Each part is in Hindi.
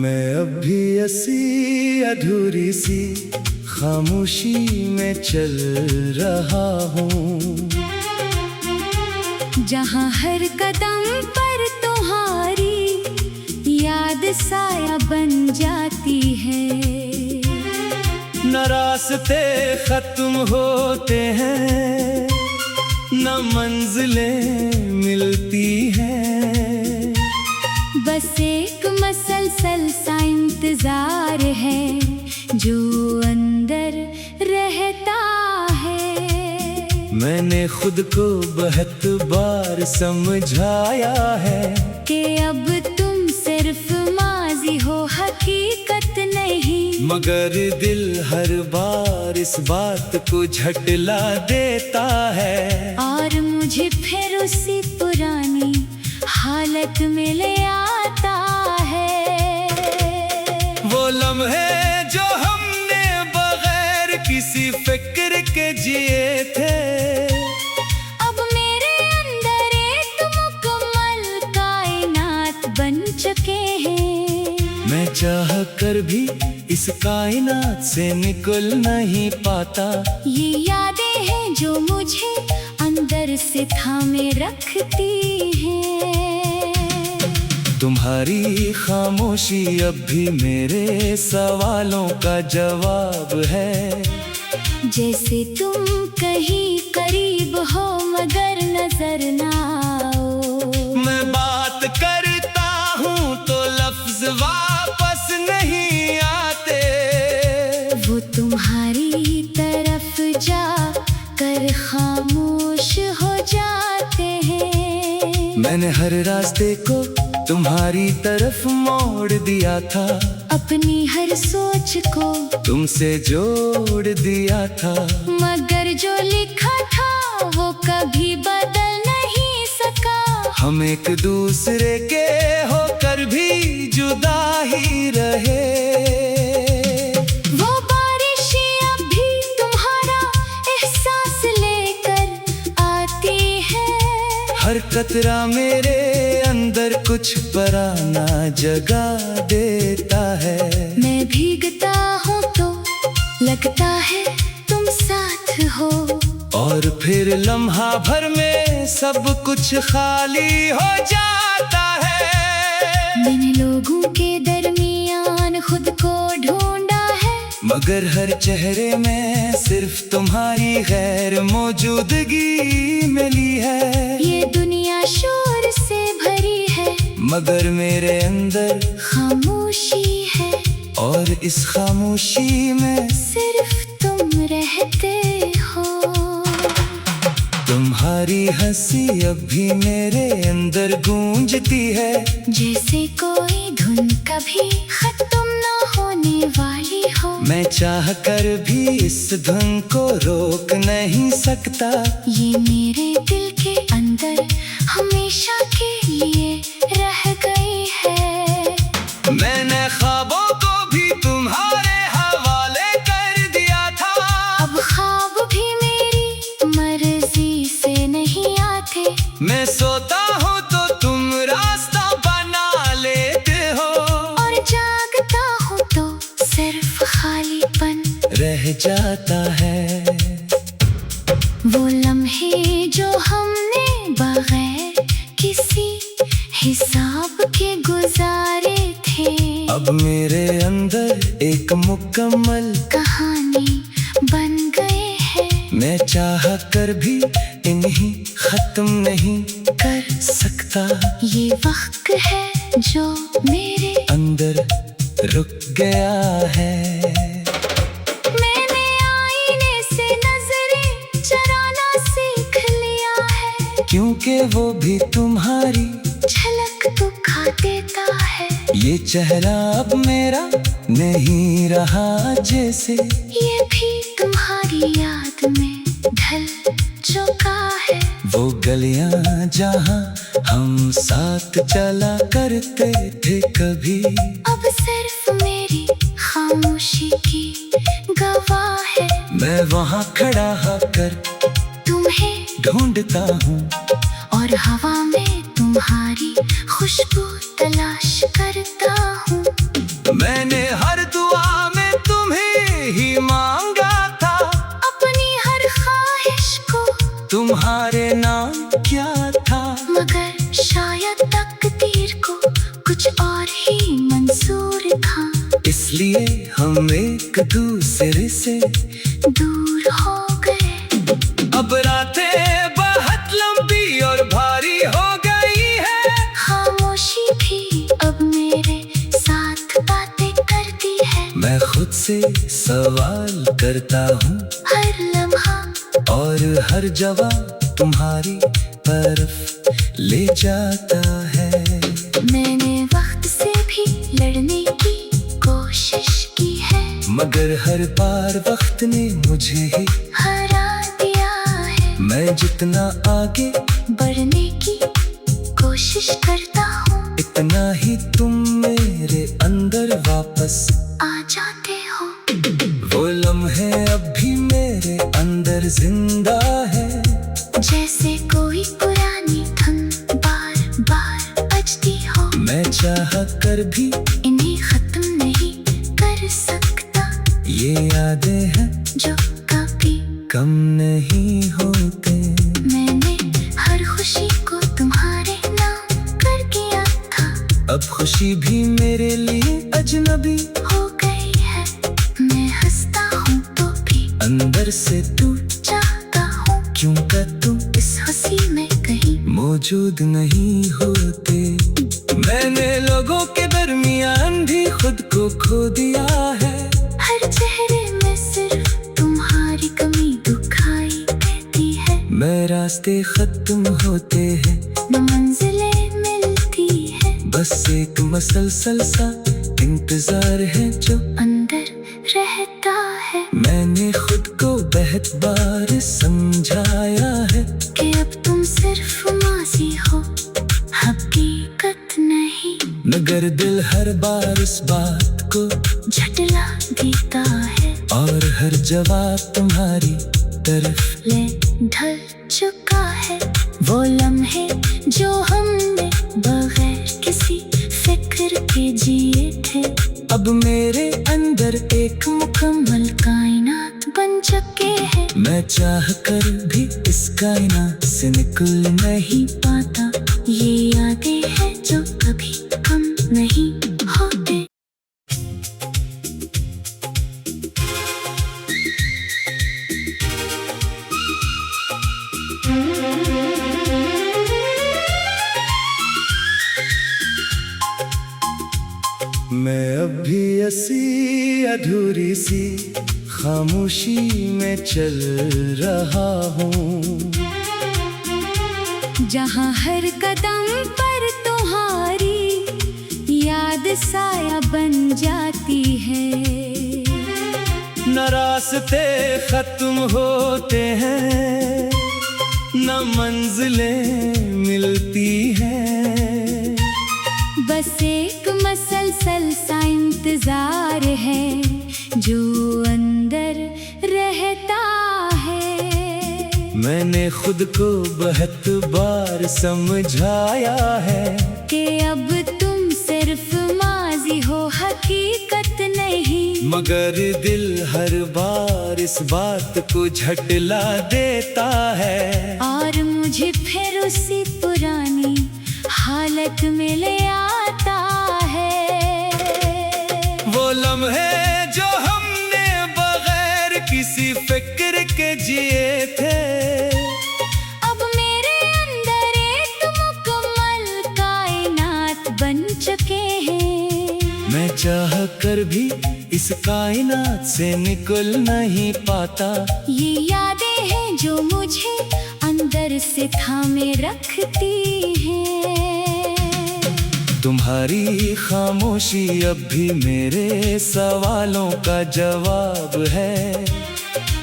मैं अब भी ऐसी अधूरी सी खामोशी में चल रहा हूँ, जहाँ हर कदम पर तुम्हारी याद साया बन जाती है। न रास्ते खत्म होते हैं, न मंजिलें मिलती हैं, बस एक मसलसल सा इंतजार है जो अंदर रहता है। मैंने खुद को बहुत बार समझाया है कि अब तुम सिर्फ माजी हो, हकीकत नहीं। मगर दिल हर बार इस बात को झटला देता है और मुझे फिर उसी पुरानी हालत में ले आता है। वो लम्हे जो हमने बगैर किसी फिक्र के जिए थे, अब मेरे अंदर एक मुकम्मल कायनात बन चुके हैं। मैं चाह कर भी इस कायनात से निकल नहीं पाता। ये यादें हैं जो मुझे अंदर से थामे रखती हैं। तुम्हारी खामोशी अब भी मेरे सवालों का जवाब है। जैसे तुम कहीं करीब हो मगर नजर ना आओ। मैं बात करता हूँ तो लफ्ज वापस नहीं आते, वो तुम्हारी तरफ जा कर खामोश हो जाते हैं। मैंने हर रास्ते को तुम्हारी तरफ मोड़ दिया था, अपनी हर सोच को तुमसे जोड़ दिया था, मगर जो लिखा था वो कभी बदल नहीं सका। हम एक दूसरे के होकर भी जुदा ही रहे। वो बारिशें अब भी तुम्हारा एहसास लेकर आती है। हर कतरा मेरे अंदर कुछ पराना जगा देता है। मैं भीगता हूँ तो लगता है तुम साथ हो, और फिर लम्हा भर में सब कुछ खाली हो जाता है। मैंने लोगों के दरमियान खुद को ढूंढा है, मगर हर चेहरे में सिर्फ तुम्हारी गैर मौजूदगी मिली है। ये दुनिया शोर से भरी है मगर मेरे अंदर खामोशी है, और इस खामोशी में सिर्फ तुम रहते हो। तुम्हारी हंसी अब भी मेरे अंदर गूंजती है, जैसे कोई धुन कभी खत्म न होने वाली हो। मैं चाह कर भी इस धुन को रोक नहीं सकता। ये मेरे दिल के अंदर हमेशा के लिए रह गई है। मैंने ख्वाबों को भी तुम्हारे हवाले कर दिया था, अब ख्वाब भी मेरी मर्जी से नहीं आते। मैं सोता हूँ तो तुम रास्ता बना लेते हो, और जागता हूँ तो सिर्फ खालीपन रह जाता है। वो लम्हे जो हमने बगैर किसी हिसाब के गुजारे थे, अब मेरे अंदर एक मुकम्मल कहानी बन गए हैं। मैं चाह कर भी इन्हीं खत्म नहीं कर सकता। ये वक्त है जो मेरे अंदर रुक गया है। मैंने आईने से नजरें चराना सीख लिया है, क्योंकि वो भी तुम्हारी झलक तो खा देता है। ये चेहरा अब मेरा नहीं रहा जैसे, ये भी तुम्हारी याद में ढल चुका है। वो गलियां जहां हम साथ चला करते थे कभी, अब सिर्फ मेरी खामोशी की गवाह है। मैं वहां खड़ा होकर तुम्हें ढूंढता हूँ, और हवा में तुम्हारी खुशबू तलाश करता हूँ। मैंने हर दुआ में तुम्हें ही मांगा था, अपनी हर ख्वाहिश को तुम्हारे नाम क्या था। मगर शायद तकदीर को कुछ और ही मंजूर था, इसलिए हम एक दूसरे से दूर हो गए। अब रातें बहुत लंबी और भारी हो गई है, खामोशी भी अब मेरे साथ बातें करती है। मैं खुद से सवाल करता हूँ हर लम्हा और हर जवाब तुम्हारी तरफ ले जाता है। मैंने वक्त से भी लड़ने की कोशिश की है, मगर हर बार वक्त ने मुझे ही हरा दिया है। मैं जितना आगे बढ़ने की कोशिश करता हूँ, इतना ही तुम मेरे अंदर वापस आ जाते हो। वो लम्हे अब भी मेरे अंदर जिंदा है, जैसे कोई पुरानी धुन बार बार बजती हो। मैं चाह कर भी इन्हें खत्म नहीं कर सकता, ये यादें हैं जो कभी कम नहीं होते। मैंने हर खुशी को तुम्हारे नाम कर किया था, अब खुशी भी मेरे लिए अजनबी हो गई है। मैं हंसता हूँ तो भी अंदर से तू चाहता हूँ, क्यों का तुम इस हंसी में कहीं मौजूद नहीं होते। मैंने लोगों के दरमियान भी खुद को खो दिया है, हर चेहरे में सिर्फ तुम्हारी कमी दुखाई देती है। मैं रास्ते खत्म होते हैं, न मंजिलें मिलती है, बस एक मसलसल सा इंतजार है जो अंदर रहता है। मैंने खुद को बहुत बार समझाया है कि अब तुम सिर्फ माजी हो, हकीकत नहीं। मगर दिल हर बार इस बात को झटला देता है, और हर जवाब तुम्हारी तरफ ले ढल चुका है। वो लम्हे जो हमने बगैर किसी फिक्र के जिए थे, अब मेरे अंदर एक मुकम्मल कायनात बन चुके हैं। मैं चाह कर भी इस कायनात से निकल नहीं पाता, ये यादें हैं जो कभी कम नहीं होते। मैं अब भी ऐसी अधूरी सी खामोशी में चल रहा हूँ, जहाँ हर कदम पर तुम्हारी याद साया बन जाती है। न रास्ते खत्म होते हैं, न मंजिलें मिलती हैं, बस एक मसलसल सा इंतजार है जो अंदर रहता है। मैंने खुद को बहुत बार समझाया है कि अब तुम सिर्फ माजी हो, हकीकत नहीं। मगर दिल हर बार इस बात को झटला देता है, और मुझे फिर उसी पुरानी हालत में ले आता है। वो लम्हे जो हमने बगैर किसी फिक्र के जिए थे, अब मेरे अंदर एक मुकम्मल कायनात बन चुके हैं। मैं चाह कर भी इस कायनात से निकल नहीं पाता, ये यादें हैं जो मुझे अंदर से थामे रखती हैं। तुम्हारी खामोशी अब भी मेरे सवालों का जवाब है,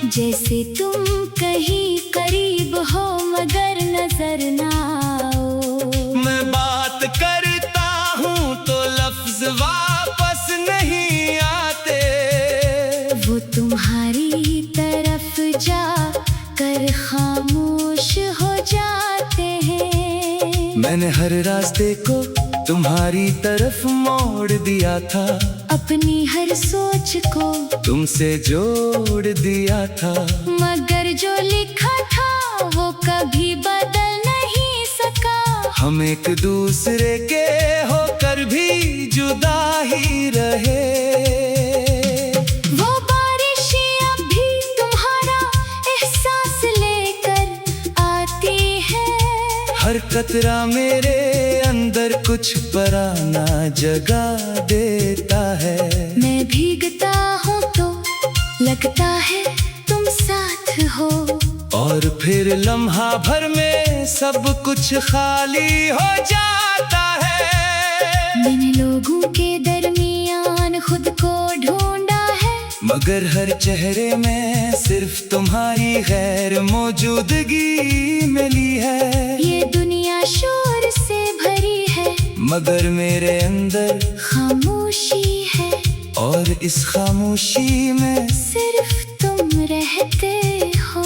जैसे तुम कहीं करीब हो मगर नजर ना आओ। मैं बात करता हूँ तो लफ्ज वापस नहीं आते, वो तुम्हारी तरफ जा कर खामोश हो जाते हैं। मैंने हर रास्ते को तुम्हारी तरफ मोड़ दिया था, अपनी हर सोच को तुमसे जोड़ दिया था, मगर जो लिखा था वो कभी बदल नहीं सका। हम एक दूसरे के होकर भी जुदा ही रहे। वो बारिशें अब भी तुम्हारा एहसास लेकर आती है। हर कतरा मेरे अंदर कुछ पराना जगा देता है। मैं भीगता हूँ तो लगता है तुम साथ हो, और फिर लम्हा भर में सब कुछ खाली हो जाता है। मैंने लोगों के दरमियान खुद को ढूंढा है, मगर हर चेहरे में सिर्फ तुम्हारी गैर मौजूदगी मिली है। ये दुनिया शोर से भरी है, मगर मेरे अंदर खामोशी है, और इस खामोशी में सिर्फ तुम रहते हो।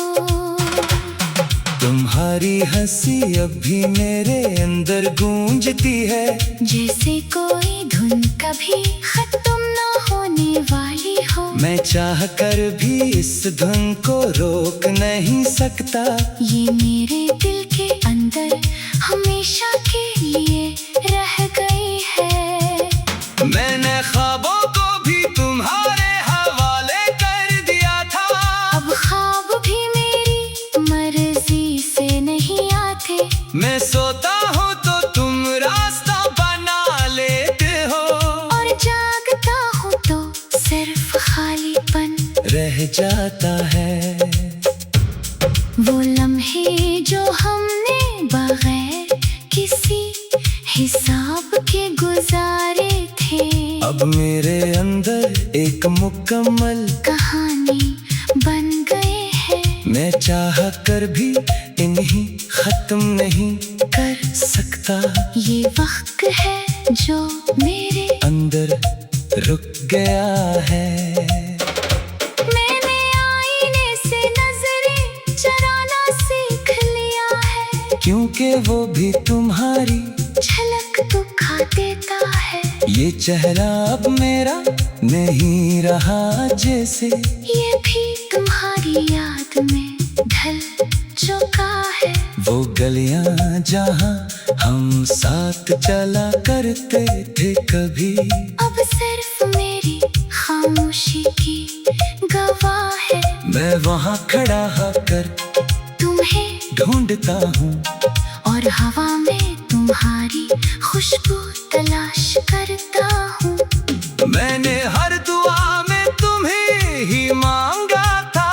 तुम्हारी हंसी अब भी मेरे अंदर गूंजती है, जैसे कोई धुन कभी खत्म ना होने वाली हो। मैं चाह कर भी इस धुन को रोक नहीं सकता। ये मेरे दिल के अंदर हमेशा के लिए रह गई है। मैंने ख्वाबों को भी तुम्हारे हवाले कर दिया था, अब ख्वाब भी मेरी मर्जी से नहीं आते। मैं सोता हूँ तो तुम रास्ता बना लेते हो, और जागता हूँ तो सिर्फ खालीपन रह जाता है। वो लम्हे जो हमने बगैर किसी हिसाब के गुजारे थे, अब मेरे अंदर एक मुकम्मल कहानी बन गए हैं। मैं चाह कर भी इन्हीं खत्म नहीं कर सकता। ये वक्त है जो मेरे अंदर रुक गया है। मैंने आईने से नजरें चराना सीख लिया है, क्योंकि वो भी तुम्हारी झलक तो खा देता है। ये चेहरा अब मेरा नहीं रहा जैसे, ये भी तुम्हारी याद में ढल चुका है। वो गलियां जहां हम साथ चला करते थे कभी, अब सिर्फ मेरी खामोशी की गवाह है। मैं वहां खड़ा होकर तुम्हें ढूंढता हूँ, और हवा में तुम्हारी खुशबू तलाश करता हूँ। मैंने हर दुआ में तुम्हें ही मांगा था,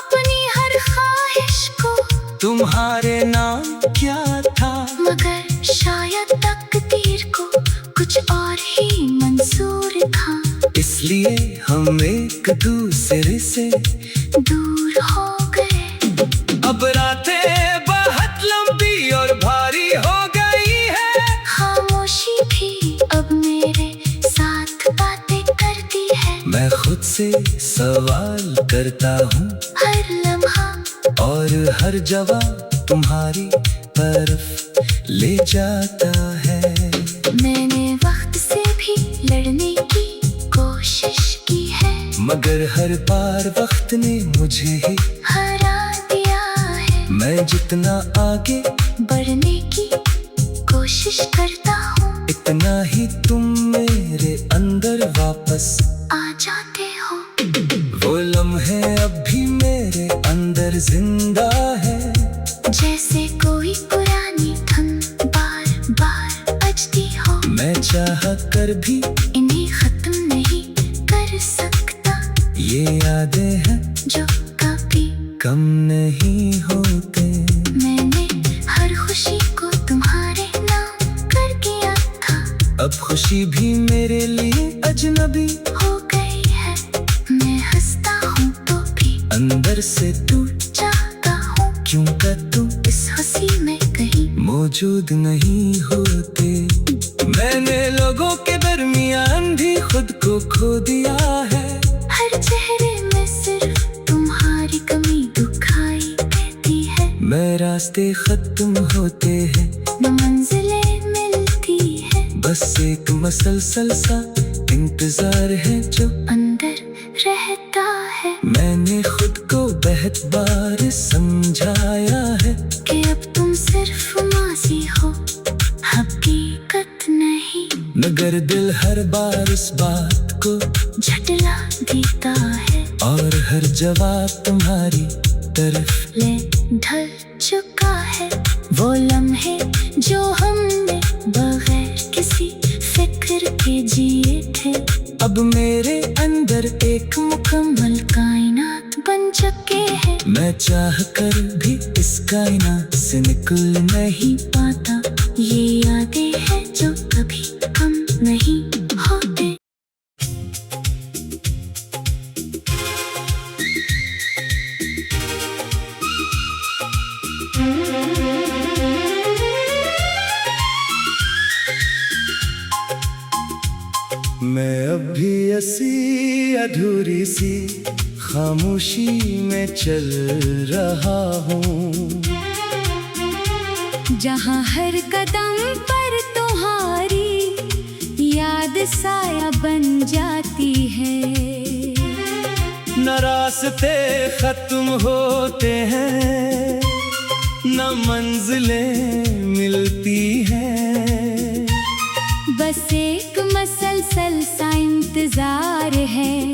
अपनी हर ख्वाहिश को तुम्हारे नाम क्या था। मगर शायद तकदीर को कुछ और ही मंजूर था, इसलिए हम एक दूसरे से दूर हो गए। अब रातें बहुत लंबी और भारी हो गई है, खामोशी भी अब मेरे साथ बातें करती है। मैं खुद से सवाल करता हूँ, हर लम्हा और हर जवाब तुम्हारी तरफ ले जाता है। मैंने वक्त से भी लड़ने की कोशिश की है, मगर हर बार वक्त ने मुझे ही हरा दिया है। मैं जितना आगे बढ़ने की कोशिश करता हूँ, इतना ही तुम मेरे अंदर वापस आ जाते हो। वो लम्हे अब भी मेरे अंदर जिंदा है, जैसे कोई पुरानी धुन बार बार बजती हो। मैं चाह कर भी इन्हें खत्म नहीं कर सकता, ये यादें हैं जो कभी कम नहीं होते। मैंने हर खुशी को तुम्हारे नाम कर दिया था, अब खुशी भी मेरे लिए अजनबी हो गई है। मैं हंसता हूँ तो भी अंदर से टूट जाता हूँ, क्योंकि तुम इस हंसी में कहीं मौजूद नहीं होते। मैंने लोगों के दरमियान भी खुद को खो दिया है, हर चेहरे में सिर्फ तुम्हारी कमी दुखाई देती है। मैं रास्ते खत्म होते हैं, न मंजिलें मिलती है, बस एक मसलसल सा इंतजार बार समझाया है कि अब तुम सिर्फ माजी हो, हकीकत नहीं। मगर दिल हर बार इस बात को झटला देता है और हर जवाब तुम्हारी तरफ ले ढल चुका है। वो लम्हे जो हमने बगैर किसी फिक्र के जिए थे, अब मेरे अंदर एक मुकम्मल कायनात बन चुके हैं। मैं चाह कर भी इस कायनात से निकल नहीं पाता ये यादें हैं जो कभी कम नहीं होते। मैं अब भी ऐसी अधूरी सी खामोशी में चल रहा हूँ, जहाँ हर कदम पर तुम्हारी याद साया बन जाती है। न रास्ते खत्म होते हैं, न मंजिलें मिलती हैं, बस एक मसलसल सा इंतजार है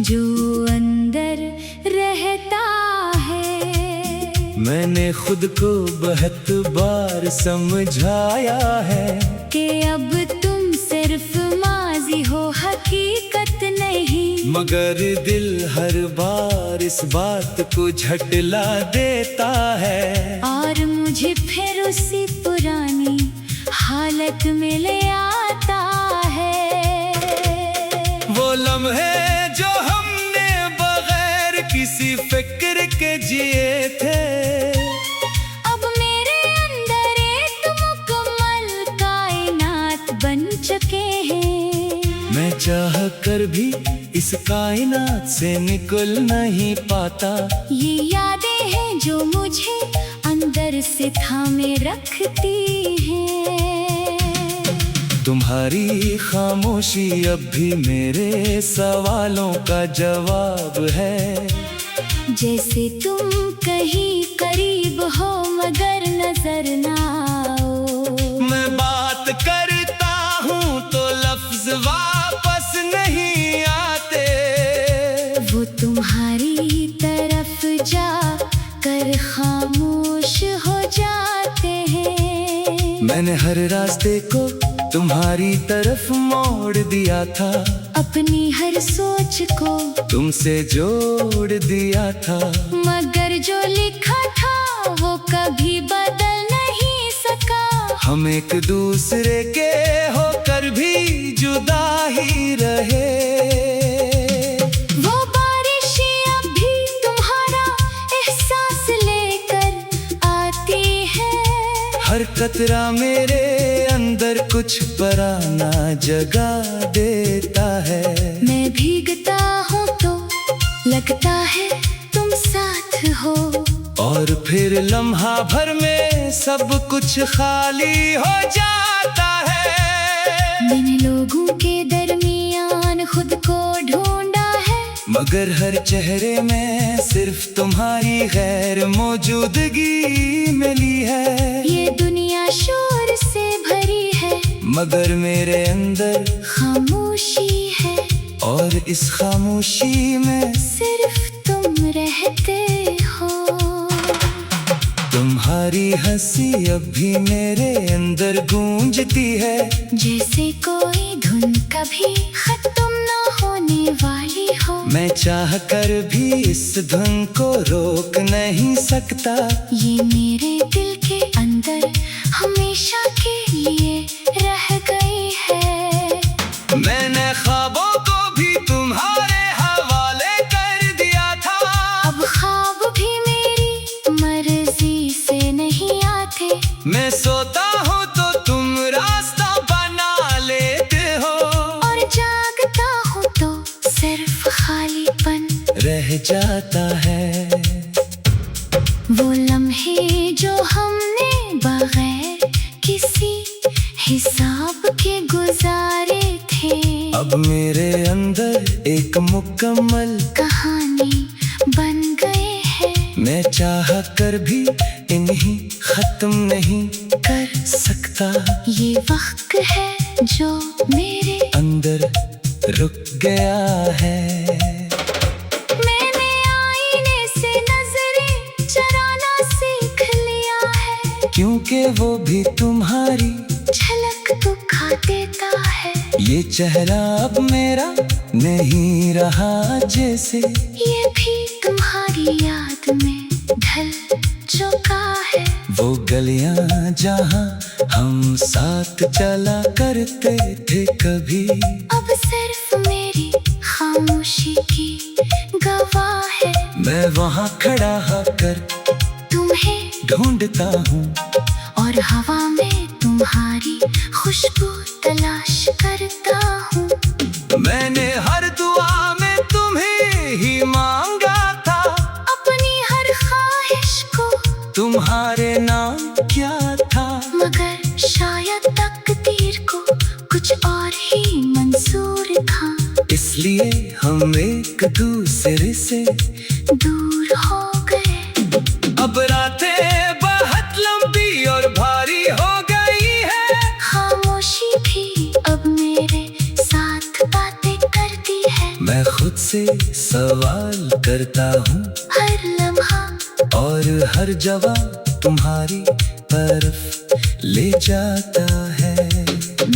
जो अंदर रहता है। मैंने खुद को बहुत बार समझाया है कि अब तुम सिर्फ माजी हो, हकीकत नहीं। मगर दिल हर बार इस बात को झटला देता है और मुझे फिर उसी पुरानी हालत में ले आता है। वो लम्हे जो हमने बगैर किसी फिक्र के जिए थे, अब मेरे अंदर एक मुकम्मल कायनात बन चुके हैं। मैं चाह कर भी इस कायनात से निकल नहीं पाता। ये यादें हैं जो मुझे अंदर से थामे रखती हैं। तुम्हारी खामोशी अब भी मेरे सवालों का जवाब है। जैसे तुम कहीं करीब हो मगर नजर ना आओ। मैं बात करता हूँ तो लफ्ज वापस नहीं आते, वो तुम्हारी तरफ जा कर खामोश हो जाते हैं। मैंने हर रास्ते को तुम्हारी तरफ मोड़ दिया था, अपनी हर सोच को तुमसे जोड़ दिया था, मगर जो लिखा था वो कभी बदल नहीं सका। हम एक दूसरे के होकर भी जुदा ही रहे। वो बारिशें अब भी तुम्हारा एहसास लेकर आती है। हर कतरा मेरे अंदर कुछ पराना जगा देता है। मैं भीगता हूँ तो लगता है तुम साथ हो, और फिर लम्हा भर में सब कुछ खाली हो जाता है। मैंने लोगों के दरमियान खुद को ढूंढा है, मगर हर चेहरे में सिर्फ तुम्हारी गैर मौजूदगी मिली है। ये दुनिया शोर से भरी है, मगर मेरे अंदर खामोशी है, और इस खामोशी में सिर्फ तुम रहते हो। तुम्हारी हंसी अब भी मेरे अंदर गूंजती है, जैसे कोई धुन कभी खत्म ना होने वाली हो। मैं चाह कर भी इस धुन को रोक नहीं सकता। ये मेरे दिल के अंदर हमेशा के लिए रह गई है। मैंने ख्वाबों को भी तुम्हारे हवाले कर दिया था, अब ख्वाब भी मेरी मर्जी से नहीं आते। मैं सोता हूँ तो तुम रास्ता बना लेते हो, और जागता हूँ तो सिर्फ खालीपन रह जाता है। वो लम्हे जो हमने बगैर किसी हिसाब के गुजारे थे, अब मेरे अंदर एक मुकम्मल कहानी बन गए हैं। मैं चाह कर भी इन्हीं खत्म नहीं कर सकता। ये वक्त है जो मेरे अंदर रुक गया है। मैंने आईने से नजरें चुराना सीख लिया है, क्योंकि वो भी तुम्हारी झलक तो खा देता है। ये चेहरा अब मेरा नहीं रहा जैसे, ये भी तुम्हारी याद में ढल चुका है। वो गलियां जहां हम साथ चला करते थे कभी, अब सिर्फ मेरी खामोशी की गवाह है। मैं वहां खड़ा होकर तुम्हें ढूंढता हूँ, और हवा में तुम्हारी खुशबू तलाश करता हूँ। मैंने हर दुआ में तुम्हें ही मांगा था, अपनी हर ख्वाहिश को तुम्हारे नाम क्या था। मगर शायद तकदीर को कुछ और ही मंजूर था, इसलिए हम एक दूसरे से दूर हो गए। अब रातें बहुत लंबी और भारी हो गई है, खामोशी भी अब मेरे साथ बातें करती है। मैं खुद से सवाल करता हूँ, हर लम्हा और हर जवाब तुम्हारी तरफ ले जाता है।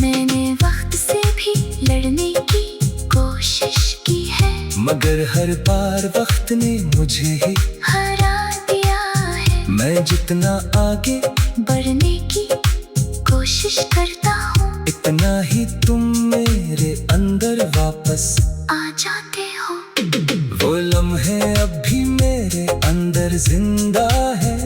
मैंने वक्त से भी लड़ने की कोशिश की है, मगर हर बार वक्त ने मुझे ही हरा दिया है। मैं जितना आगे बढ़ने की कोशिश करता हूँ, इतना ही तुम मेरे अंदर वापस आ जाते हो। वो लम्हे अब भी मेरे अंदर जिंदा है,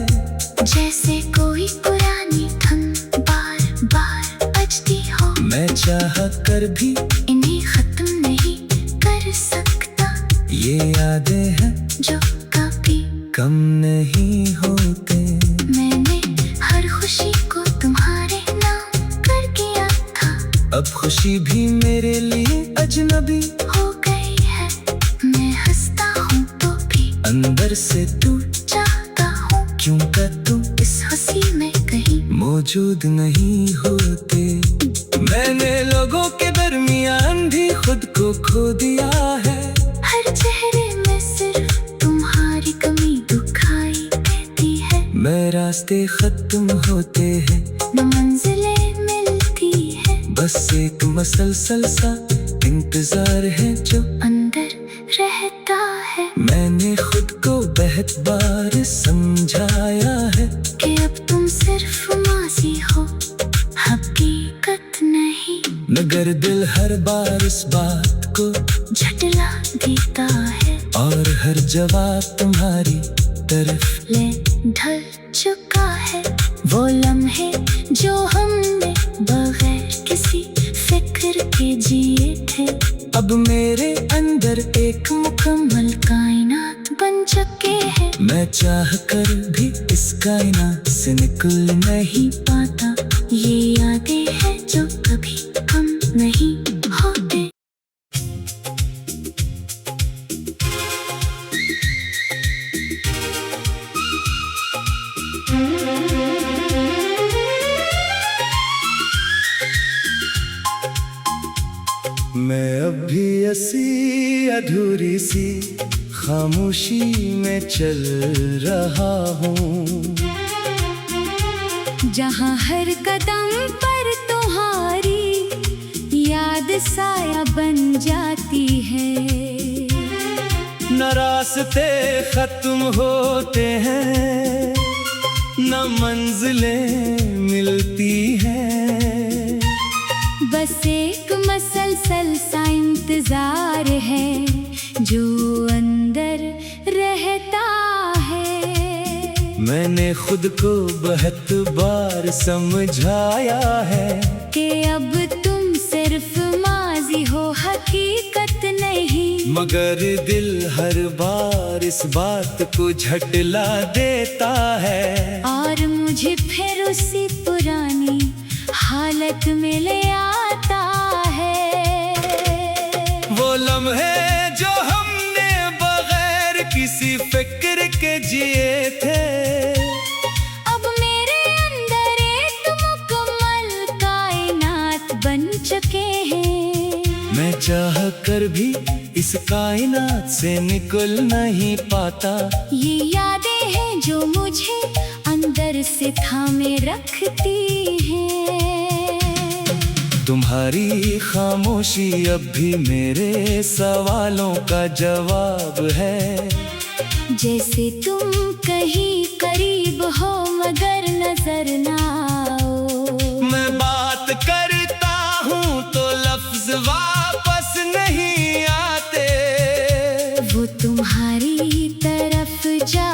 जैसे कोई पुरानी धुन बार बार बजती हो। मैं चाह कर भी इन्हें खत्म नहीं कर सकता, ये यादें हैं जो कभी कम नहीं होते। मैंने हर खुशी को तुम्हारे नाम कर किया था, अब खुशी भी मेरे लिए अजनबी हो गई है। मैं हंसता हूँ तो भी अंदर से तू चाहता हूँ, क्योंकि तुम इस हंसी में कहीं मौजूद नहीं होते। मैंने लोगों के दरमियान भी खुद को खो दिया है, हर चेहरे में सिर्फ तुम्हारी कमी दिखाई देती है। मैं रास्ते खत्म होते हैं, न मंजिलें मिलती है, बस एक मसलसल सा इंतजार है जो अंदर रहता है। मैंने खुद को बहुत बार समझाया है कि अब तुम सिर्फ माजी हो, हकीकत नहीं। मगर दिल हर बार इस बात को झटला देता है, और हर जवाब तुम्हारी तरफ ले ढल चुका है। वो लम्हे जो हमने बगैर किसी फिक्र के जिए थे, अब मेरे अंदर एक मुकम्मल कायनात बन चुके हैं। मैं चाह कर भी इस कायनात से निकल नहीं पाता, ये यादें हैं जो कभी कम नहीं होते। मैं अब भी ऐसी अधूरी सी खामोशी में चल रहा हूँ, जहाँ हर कदम पर तुम्हारी याद साया बन जाती है। न रास्ते खत्म होते हैं, न मंजिलें मिलती हैं, बस एक मसलसल सा इंतजार है जो अंदर रहता है। मैंने खुद को बहुत बार समझाया है कि अब तुम सिर्फ माजी हो, हकीकत नहीं। मगर दिल हर बार इस बात को झटला देता है, और मुझे फिर उसी पुरानी हालत में ले आता है। वो लम्हे जो हमने बगैर किसी फिक्र के जिए थे। अब मेरे अंदर एक मुकम्मल कायनात बन चुके हैं। मैं चाह कर भी इस कायनात से निकल नहीं पाता। ये यादें हैं जो मुझे अंदर से थामे रखती हैं। तुम्हारी खामोशी अब भी मेरे सवालों का जवाब है। जैसे तुम कहीं करीब हो मगर नजर ना आओ। मैं बात करता हूँ तो लफ्ज वापस नहीं आते। वो तुम्हारी तरफ जा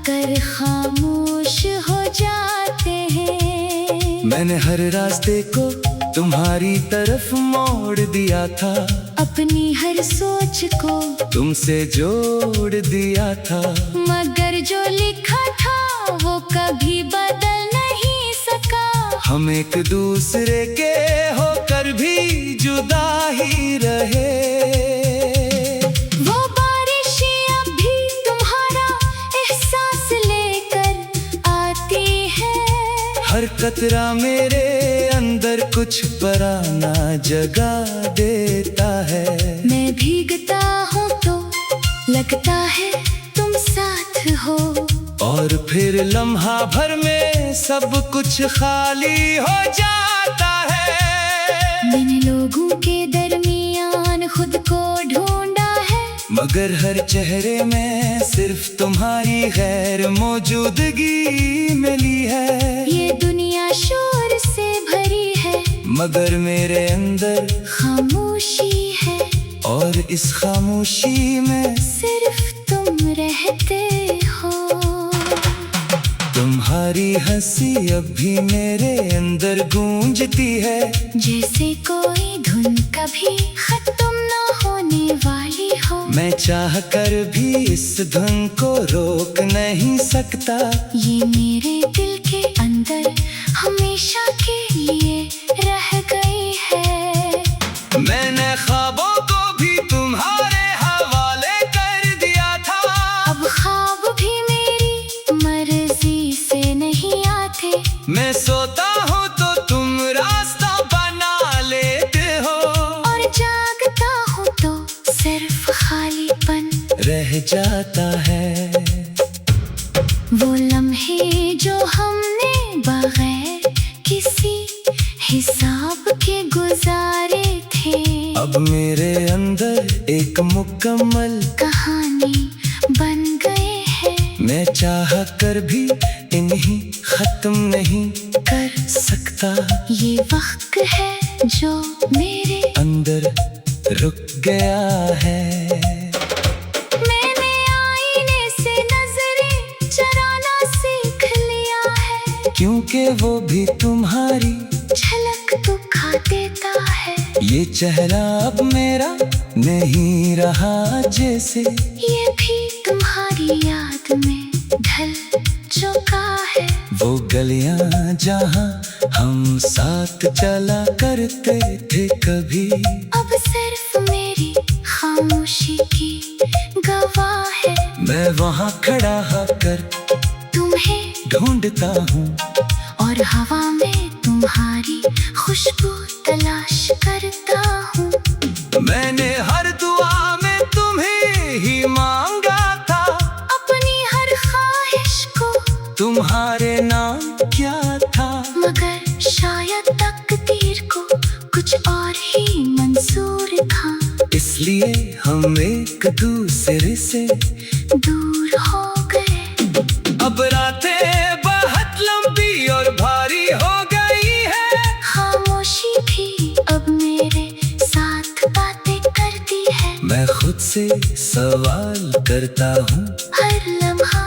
कर खामोश हो जाते हैं। मैंने हर रास्ते को तुम्हारी तरफ मोड़ दिया था। अपनी हर सोच को तुमसे जोड़ दिया था। मगर जो लिखा था वो कभी बदल नहीं सका। हम एक दूसरे के होकर भी जुदा ही रहे। वो बारिशें अब भी तुम्हारा एहसास लेकर आती है। हर कतरा मेरे अंदर कुछ पराना जगा देता है। मैं भीगता हूँ तो लगता है तुम साथ हो। और फिर लम्हा भर में सब कुछ खाली हो जाता है। मैंने लोगों के दरमियान खुद को ढूंढा है। मगर हर चेहरे में सिर्फ तुम्हारी गैर मौजूदगी मिली है। ये दुनिया शोर से भरी है मगर मेरे अंदर खामोशी है। और इस खामोशी में सिर्फ तुम रहते हो। तुम्हारी हंसी अब भी मेरे अंदर गूंजती है। जैसे कोई धुन कभी खत्म ना होने वाली हो। मैं चाह कर भी इस धुन को रोक नहीं सकता। ये मेरे दिल के अंदर हमेशा के लिए रह गई है। मैंने ख्वाबों को भी तुम्हारे हवाले कर दिया था। अब ख्वाब भी मेरी मर्जी से नहीं आते। मैं सोता हूँ तो तुम रास्ता बना लेते हो। और जागता हूँ तो सिर्फ खालीपन रह जाता है। वो लम्हे जो हमने बगैर किसी हिसाब के गुजारे थे। अब मेरे अंदर एक मुकम्मल कहानी बन गए हैं। मैं चाह कर भी इन्हीं खत्म नहीं कर सकता। ये वक्त है जो मेरे अंदर रुक गया है। मैंने आईने से नजरें चुराना सीख लिया है। क्योंकि वो भी तुम्हारी झलक तो खा देता है। ये चेहरा अब मेरा नहीं रहा जैसे। ये भी तुम्हारी याद में ढल चुका है। वो गलियां जहां हम साथ चला करते थे कभी। अब सिर्फ मेरी खामोशी की गवाह है। मैं वहां खड़ा होकर तुम्हें ढूंढता हूँ। और हवा में तुम्हारी खुशबू तलाश करता हूँ। मैंने हर दुआ में तुम्हें ही मांगा था। अपनी हर ख्वाहिश को तुम्हारे नाम क्या था। मगर शायद तकदीर को कुछ और ही मंजूर था। इसलिए हम एक दूसरे से दूर हो गए। अब रातें बहुत लंबी और भारी हो गई है। खामोशी भी अब मेरे साथ बातें करती है। मैं खुद से सवाल करता हूँ। हर लम्हा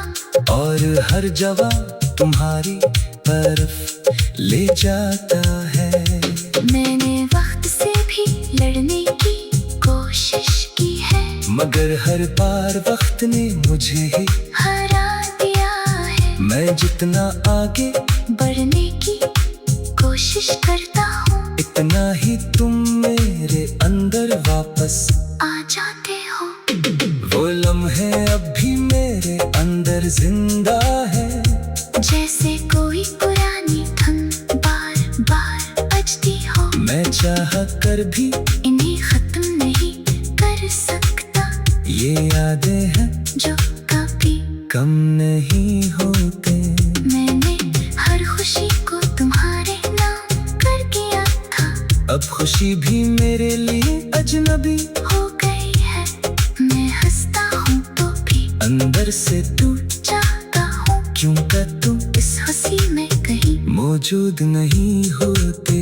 और हर जवाब तुम्हारी तरफ ले जाता है। मैंने वक्त से भी लड़ने की कोशिश की है। मगर हर बार वक्त ने मुझे ही हरा दिया है। मैं जितना आगे बढ़ने की कोशिश करता हूँ। इतना ही तुम मेरे अंदर वापस आ जाते हो। वो लम्हे अब भी मेरे अंदर जिंदा है। जैसे कोई पुरानी धुन बार बार बजती हो। मैं चाह कर भी इन्हें खत्म नहीं कर सकता। ये यादें हैं जो कभी कम नहीं होते। मैंने हर खुशी को तुम्हारे नाम कर किया था। अब खुशी भी मेरे लिए अजनबी हो गई है। मैं हंसता हूँ तो भी अंदर से टूट जाता हूँ। क्यों का तुम इस हंसी में कहीं मौजूद नहीं होते।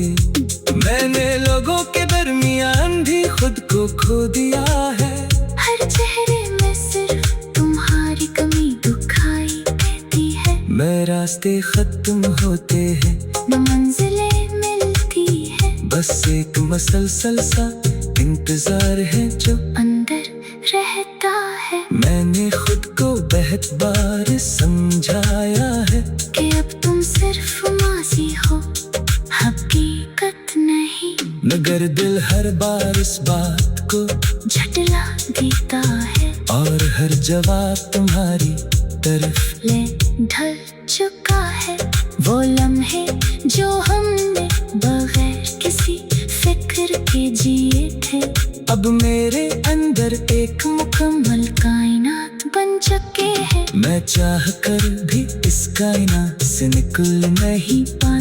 मैंने लोगों के दरमियान भी खुद को खो दिया है। हर चेहरे में सिर्फ तुम्हारी कमी दुखाई देती है। मैं रास्ते खत्म होते हैं, न मंजिलें मिलती है। बस एक मसलसल सा इंतजार है जो अंदर रहता है। मैंने खुद को बहुत बार समझाया है कि अब तुम सिर्फ माजी हो, हकीकत नहीं। मगर दिल हर बार इस बात को झटला देता है। और हर जवाब तुम्हारी तरफ ले ढल चुका है। वो लम्हे जो हमने बगैर किसी फिक्र के जिए थे। अब मेरे अंदर एक मुकम्मल कायनात बन चुके हैं। मैं चाह कर भी इस कायनात से निकल नहीं पाए